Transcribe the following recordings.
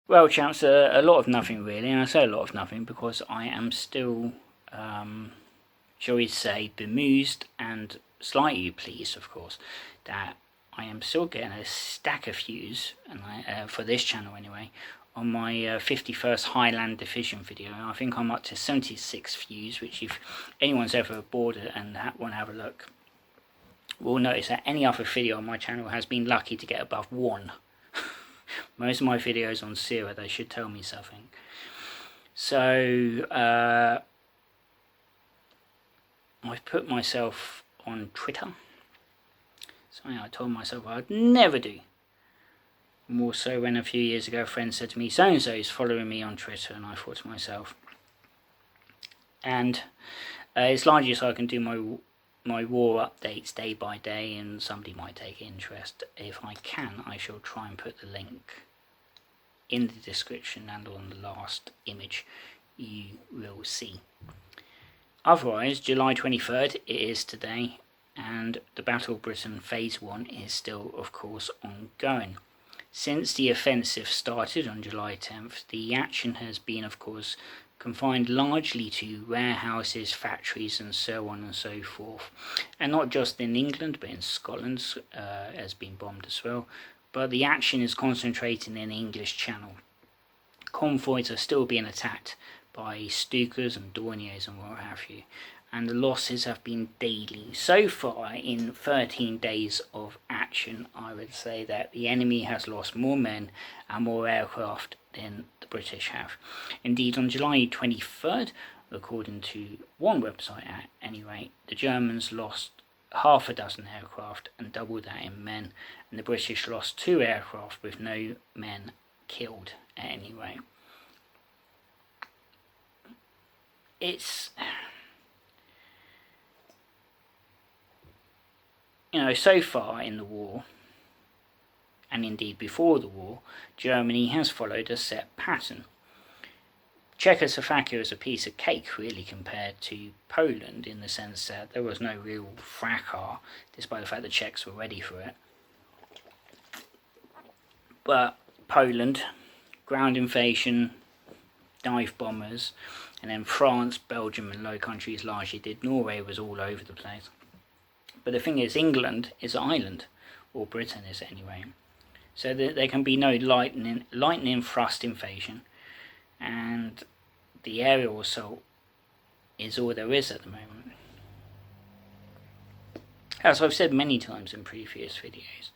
Well, chaps, a lot of nothing really, and I say a lot of nothing because I am still, shall we say, bemused and slightly pleased, of course, that I am still getting a stack of views, and for this channel anyway, on my 51st Highland Division video. I think I'm up to 76 views, which if anyone's ever bored and want to have a look, will notice that any other video on my channel has been lucky to get above 1. Most of my videos on 0, they should tell me something. So, I've put myself on Twitter. Something I told myself I'd never do. More so when a few years ago a friend said to me, so-and-so is following me on Twitter, and I thought to myself, and it's largely so I can do my war updates day by day, and somebody might take interest. If I can, I shall try and put the link in the description and on the last image you will see. Otherwise, July 23rd, it is today, and the Battle of Britain Phase 1 is still, of course, ongoing. Since the offensive started on July 10th, the action has been, of course, confined largely to warehouses, factories, and so on and so forth. And not just in England, but in Scotland has been bombed as well. But the action is concentrating in the English Channel. Convoys are still being attacked by Stukas and Dorniers and what have you, and the losses have been daily. So far, in 13 days of action, I would say that the enemy has lost more men and more aircraft than the British have. Indeed, on July 23rd, according to one website at any rate, the Germans lost half a dozen aircraft and double that in men, and the British lost 2 aircraft with no men killed at any rate. It's, so far in the war, and indeed before the war, Germany has followed a set pattern. Czechoslovakia is a piece of cake really compared to Poland, in the sense that there was no real fracas, despite the fact the Czechs were ready for it. But Poland, ground invasion, dive bombers, and then France, Belgium and Low Countries largely did. Norway was all over the place. But the thing is, England is an island, or Britain is anyway. So there can be no lightning thrust invasion, and the aerial assault is all there is at the moment. As I've said many times in previous videos,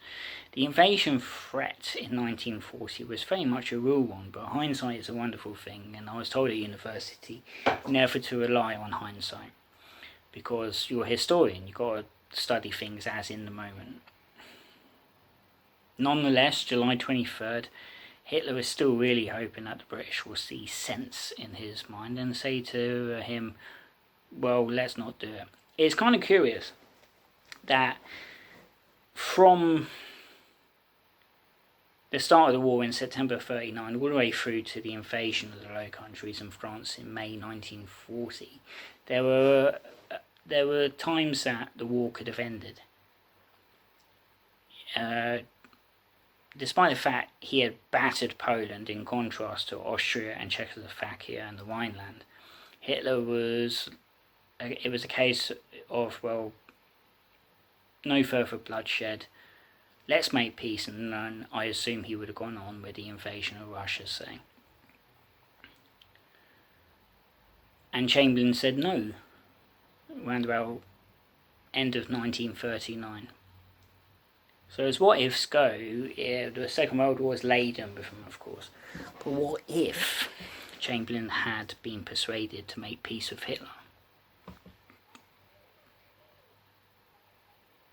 the invasion threat in 1940 was very much a real one, but hindsight is a wonderful thing, and I was told at university never to rely on hindsight, because you're a historian, you've got to study things as in the moment. Nonetheless, July 23rd, Hitler is still really hoping that the British will see sense in his mind and say to him, well, let's not do it. It's kind of curious that from the start of the war in September 39 all the way through to the invasion of the Low Countries and France in May 1940, there were times that the war could have ended. Despite the fact he had battered Poland in contrast to Austria and Czechoslovakia and the Rhineland, Hitler was a case of, well, no further bloodshed, let's make peace, and then I assume he would have gone on with the invasion of Russia, say. And Chamberlain said no, around about end of 1939. So as what ifs go, the Second World War was laden with them, of course. But what if Chamberlain had been persuaded to make peace with Hitler?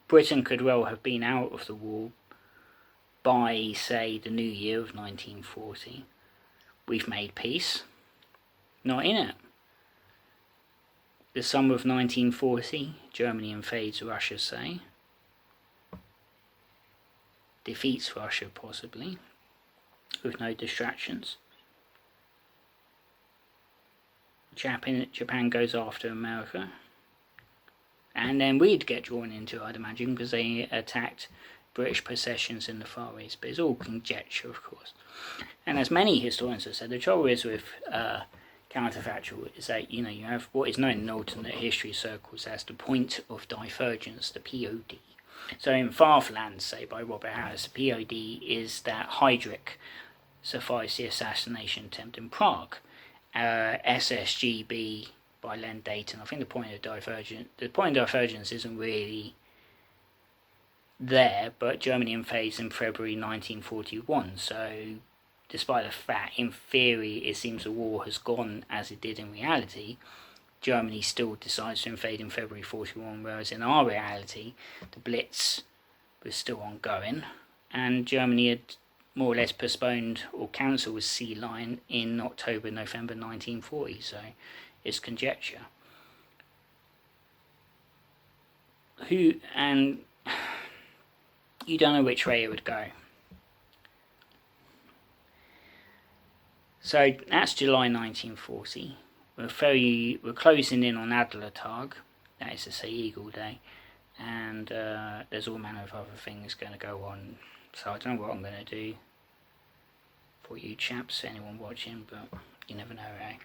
Britain could well have been out of the war by, say, the new year of 1940. We've made peace. Not in it. The summer of 1940, Germany invades Russia, say. Defeats Russia, possibly, with no distractions. Japan goes after America. And then we'd get drawn into it, I'd imagine, because they attacked British possessions in the Far East, but it's all conjecture, of course. And as many historians have said, the trouble is with counterfactual is that you have what is known in alternate history circles as the point of divergence, the POD. So in Farfland, say by Robert Harris, the POD is that Heydrich sufficed the assassination attempt in Prague. SSGB by Len Dayton. I think the point of divergence isn't really there, but Germany invades in February 1941. So, despite the fact, in theory, it seems the war has gone as it did in reality, Germany still decides to invade in February 41, whereas in our reality, the Blitz was still ongoing, and Germany had more or less postponed or cancelled the sea line in October, November 1940, so it's conjecture. And you don't know which way it would go. So that's July 1940. We're closing in on Adler Tag, that is to say Eagle Day, and there's all manner of other things going to go on. So I don't know what I'm going to do for you chaps, anyone watching, but you never know, eh?